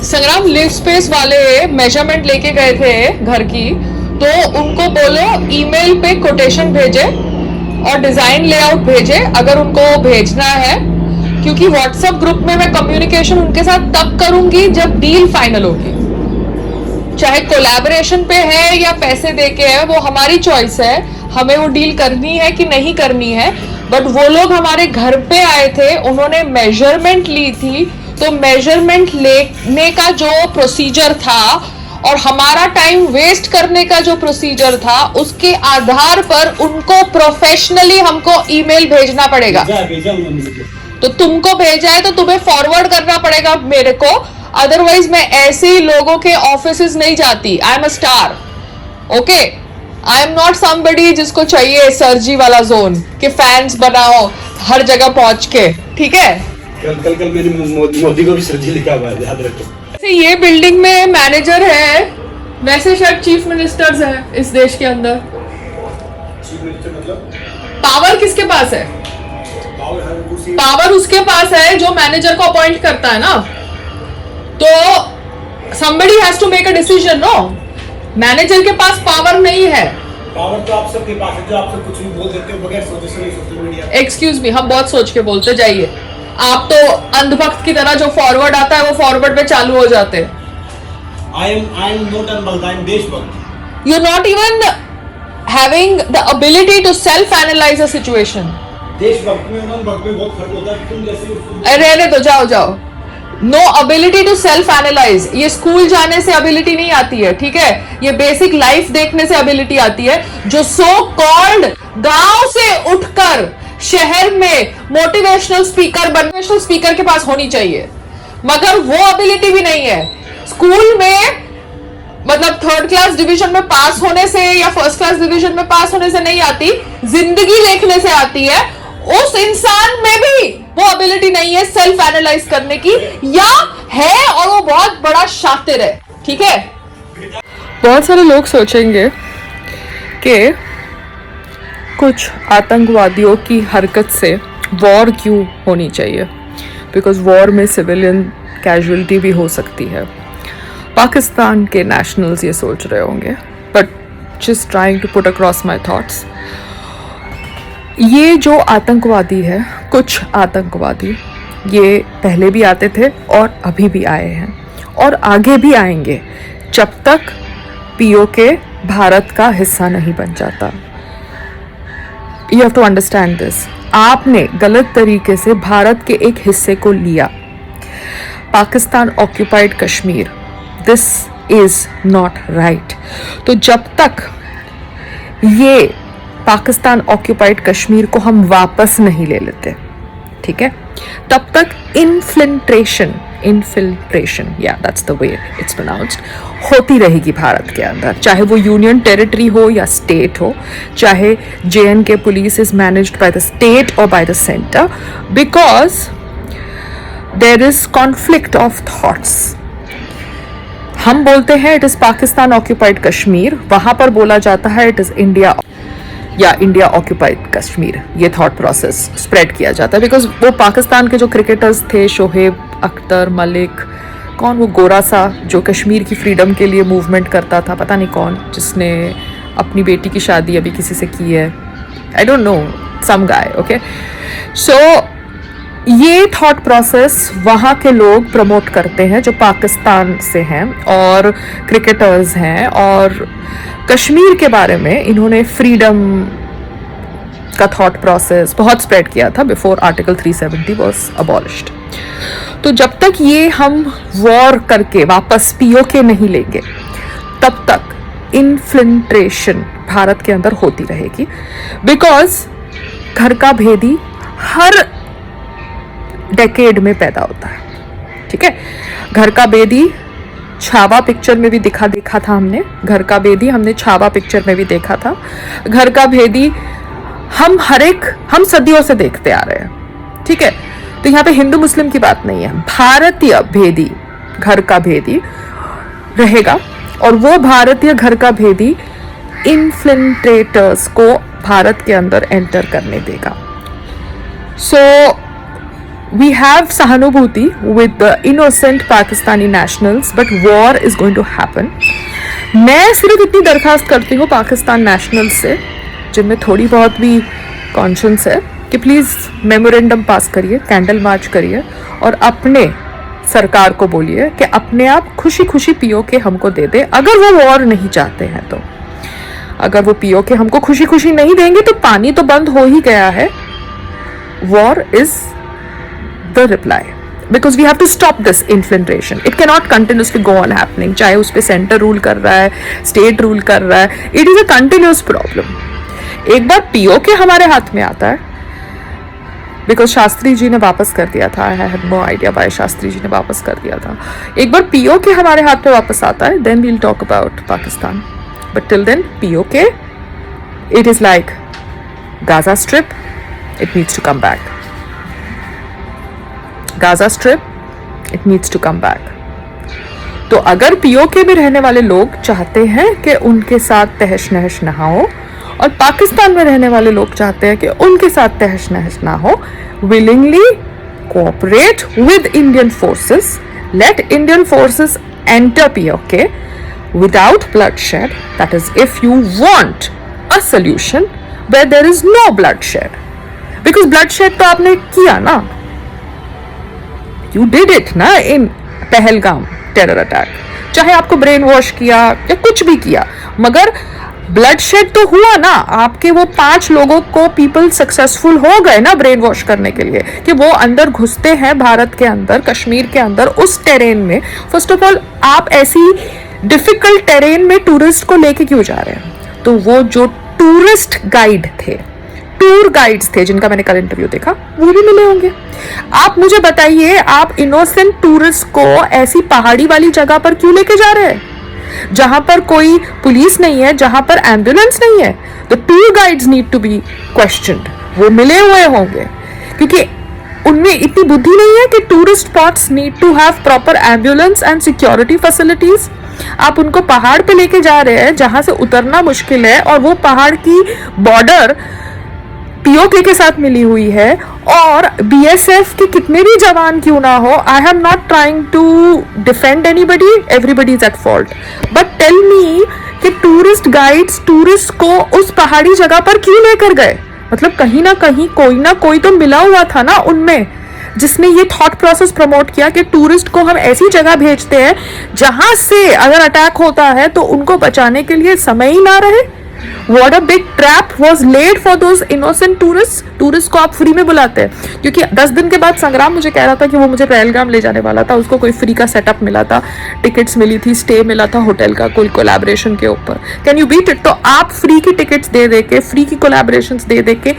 संग्राम live space वाले measurement लेके गए थे घर की, तो उनको बोलो ईमेल पे कोटेशन भेजे और डिजाइन लेआउट भेजे अगर उनको भेजना है, क्योंकि व्हाट्सएप ग्रुप में मैं कम्युनिकेशन उनके साथ तब करूंगी जब डील फाइनल होगी। चाहे कोलैबोरेशन पे है या पैसे देके है, वो हमारी चॉइस है, हमें वो डील करनी है कि नहीं करनी है। बट वो लोग हमारे घर पे आए थे, उन्होंने मेजरमेंट ली थी, तो मेजरमेंट लेने का जो प्रोसीजर था और हमारा टाइम वेस्ट करने का जो प्रोसीजर था, उसके आधार पर उनको प्रोफेशनली हमको ईमेल भेजना पड़ेगा। तो तुमको भेजा है तो तुम्हें फॉरवर्ड करना पड़ेगा मेरे को, अदरवाइज मैं ऐसे ही लोगों के ऑफिसेज नहीं जाती। I am a star, okay. I am not somebody जिसको चाहिए सर्जी वाला जोन कि फैंस बनाओ हर जगह पहुंच के, ठीक है। कल मैंने मोदी को भी सर्जी लिखा हुआ है, याद रखो। ये बिल्डिंग में मैनेजर है, वैसे शायद चीफ मिनिस्टर्स है इस देश के अंदर। चीफ मिनिस्टर मतलब पावर किसके पास है? पावर उसके पास है जो मैनेजर को अपॉइंट करता है ना। तो somebody has to make a decision, no? Manager के पास पावर नहीं है। पावर तो आप सबके पास है, जो आप सब कुछ भी बोल देते हो बगैर सोचे समझे सोशल मीडिया। एक्सक्यूज मी, हम बहुत सोच के बोलते, जाइए। आप तो अंधभक्त की तरह जो फॉरवर्ड आता है वो फॉरवर्ड पे चालू हो जाते हैं। I am not अंधभक्त, I am देशभक्त। You're not even having the ability to self-analyze a situation. देशभक्त में अंधभक्त में बहुत फर्क होता है। तुम जैसे रहने दो, जाओ जाओ। No ability to self analyse, ये स्कूल जाने से एबिलिटी नहीं आती है, ठीक है। ये बेसिक लाइफ देखने से एबिलिटी आती है, जो सो कॉल्ड गांव से उठकर शहर में मोटिवेशनल स्पीकर के पास होनी चाहिए, मगर वो एबिलिटी भी नहीं है। स्कूल में मतलब थर्ड क्लास डिवीजन में पास होने से या फर्स्ट क्लास डिवीजन में पास होने से नहीं आती, जिंदगी देखने से आती है। उस इंसान में भी वो एबिलिटी नहीं है सेल्फ एनालाइज करने की, या है और वो बहुत बड़ा शातिर है, ठीक है। बहुत सारे लोग सोचेंगे कि कुछ आतंकवादियों की हरकत से वॉर क्यों होनी चाहिए, बिकॉज वॉर में सिविलियन कैजुअलिटी भी हो सकती है। पाकिस्तान के नेशनल्स ये सोच रहे होंगे, but just trying to put across my thoughts. ये जो आतंकवादी है, कुछ आतंकवादी ये पहले भी आते थे और अभी भी आए हैं और आगे भी आएंगे जब तक पीओके भारत का हिस्सा नहीं बन जाता। You have to understand this. आपने गलत तरीके से भारत के एक हिस्से को लिया, Pakistan occupied Kashmir. This is not right. तो जब तक ये पाकिस्तान ऑक्यूपाइड कश्मीर को हम वापस नहीं ले लेते, ठीक है, तब तक इन्फिल्ट्रेशन या that's the way it's pronounced होती रहेगी भारत के अंदर, चाहे वो यूनियन टेरिटरी हो या स्टेट हो, चाहे JNK police is managed by the state और by the centre, because there is conflict of thoughts. हम बोलते हैं it is Pakistan occupied Kashmir, वहां पर बोला जाता है इट इज इंडिया या इंडिया ऑक्यूपाइड कश्मीर। ये थॉट प्रोसेस स्प्रेड किया जाता है बिकॉज वो पाकिस्तान के जो क्रिकेटर्स थे, शोहेब अख्तर, मलिक, कौन वो गोरा सा जो कश्मीर की फ्रीडम के लिए मूवमेंट करता था, पता नहीं कौन, जिसने अपनी बेटी की शादी अभी किसी से की है, I don't know, some guy, okay. So ये थॉट प्रोसेस वहाँ के लोग प्रमोट करते हैं जो पाकिस्तान से हैं और क्रिकेटर्स हैं, और कश्मीर के बारे में इन्होंने फ्रीडम का थॉट प्रोसेस बहुत स्प्रेड किया था बिफोर आर्टिकल 370 वाज अबॉलिश्ड। तो जब तक ये हम वॉर करके वापस पीओके नहीं लेंगे, तब तक इन्फिल्ट्रेशन भारत के अंदर होती रहेगी, बिकॉज घर का भेदी हर डेकेड में पैदा होता है, ठीक है। घर का बेदी छावा पिक्चर में भी देखा था हमने, घर का बेदी हमने छावा पिक्चर में भी देखा था। घर का भेदी हम सदियों से देखते आ रहे हैं, ठीक है। तो यहाँ पे हिंदू मुस्लिम की बात नहीं है, भारतीय भेदी, घर का भेदी रहेगा, और वो भारतीय घर का भेदी इन्फिल्ट्रेटर्स को भारत के अंदर एंटर करने देगा। सो we have sahanubhuti with the innocent Pakistani nationals, but war is going to happen. मैं सिर्फ इतनी दरखास्त करती हूँ पाकिस्तान नेशनल से जिनमें थोड़ी बहुत भी कॉन्शियंस है कि प्लीज़ मेमोरेंडम पास करिए, कैंडल मार्च करिए और अपने सरकार को बोलिए कि अपने आप खुशी खुशी पीओके हमको दे दे। अगर वो वॉर नहीं चाहते हैं तो, अगर वो पीओके हमको खुशी खुशी नहीं देंगे तो पानी तो बंद हो ही गया है। War is the reply, because we have to stop this infiltration. It can not continuously go on happening, चाहे उस पर सेंटर रूल कर रहा है, स्टेट रूल कर रहा है। It is a continuous problem. एक बार पीओके हमारे हाथ में आता है, बिकॉज शास्त्री जी ने वापस कर दिया था, I have no idea why Shastri ji ने वापस कर दिया था। एक बार पीओके हमारे हाथ पे वापस आता है, then we'll talk about Pakistan. But till then PoK, it is like Gaza strip, it needs to come back. Gaza strip, it needs to come back. तो अगर पीओके में रहने वाले लोग चाहते हैं कि उनके साथ तहस नहस ना हो, और पाकिस्तान में रहने वाले लोग चाहते हैं कि उनके साथ तहस नहस ना हो, willingly cooperate with Indian forces, let Indian forces enter POK without bloodshed. That is, if you want a solution where there is no bloodshed, because bloodshed तो आपने किया ना, you did it ना in पहलगाम टेरर अटैक, चाहे आपको brain wash किया या कुछ भी किया, मगर ब्लडशेड तो हुआ ना। आपके वो 5 लोगों को पीपल सक्सेसफुल हो गए ना ब्रेन वॉश करने के लिए, कि वो अंदर घुसते हैं भारत के अंदर, कश्मीर के अंदर, उस टेरेन में। फर्स्ट ऑफ ऑल, आप ऐसी डिफिकल्ट टेरेन में टूरिस्ट को लेके क्यों जा रहे हैं? तो वो जो टूरिस्ट गाइड थे, टूर गाइड्स थे जिनका मैंने कल इंटरव्यू देखा, वो भी मिले होंगे। आप मुझे बताइए, आप इनोसेंट टूरिस्ट को ऐसी पहाड़ी वाली जगह पर क्यों लेके जा रहे हैं जहां पर कोई पुलिस नहीं है, जहां पर एम्बुलेंस नहीं है? The tour guides need to be questioned. वो मिले हुए होंगे, क्योंकि उनमें इतनी बुद्धि नहीं है कि tourist spots need to have proper ambulance and security facilities. आप उनको पहाड़ पे लेके जा रहे हैं जहां से उतरना मुश्किल है, और वो पहाड़ की बॉर्डर पीओके के साथ मिली हुई है, और बीएसएफ के कितने भी जवान क्यों ना हो, I am not trying to defend anybody, everybody is at fault, but tell me कि टूरिस्ट गाइड्स टूरिस्ट को उस पहाड़ी जगह पर क्यों लेकर गए? मतलब कहीं ना कोई तो मिला हुआ था ना उनमें, जिसने ये थॉट प्रोसेस प्रमोट किया कि टूरिस्ट को हम ऐसी जगह भेजते हैं जहां से अगर अटैक होता है तो उनको बचाने के लिए समय ही ना रहे। What a big trap was laid for those innocent tourists. Tourist को आप फ्री में बुलाते हैं, क्योंकि 10 दिन के बाद संग्राम मुझे कह रहा था कि वो मुझे पहलगाम ले जाने वाला था, उसको कोई फ्री का सेटअप मिला था, टिकट्स मिली थी, स्टे मिला था होटल का, कोई कोलैबोरेशन के ऊपर। Can you beat it? तो आप फ्री की टिकट्स दे के, फ्री की कोलैबोरेशंस दे के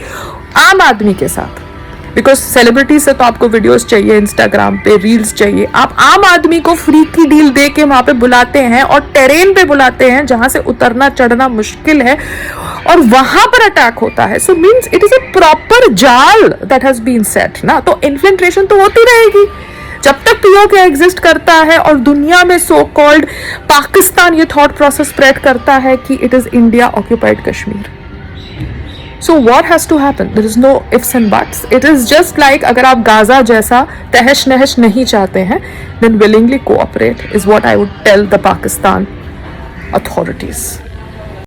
आम आदमी के साथ, बिकॉज सेलिब्रिटी से तो आपको वीडियोस चाहिए, इंस्टाग्राम पे रील्स चाहिए, आप आम आदमी को फ्री की डील दे के वहां पे बुलाते हैं और टेरेन पे बुलाते हैं जहां से उतरना चढ़ना मुश्किल है, और वहां पर अटैक होता है। So means it is a proper जाल दैट हैज बीन सेट ना। तो इन्फ्लेट्रेशन तो होती रहेगी जब तक पीओके एग्जिस्ट करता है, और दुनिया में सो कॉल्ड पाकिस्तान ये थॉट प्रोसेस स्प्रेड करता है कि it is India occupied Kashmir. So what has to happen? There is no ifs and buts. It is just like, अगर आप गाजा जैसा तहस नहस नहीं चाहते हैं, then willingly cooperate is what I would tell the Pakistan authorities.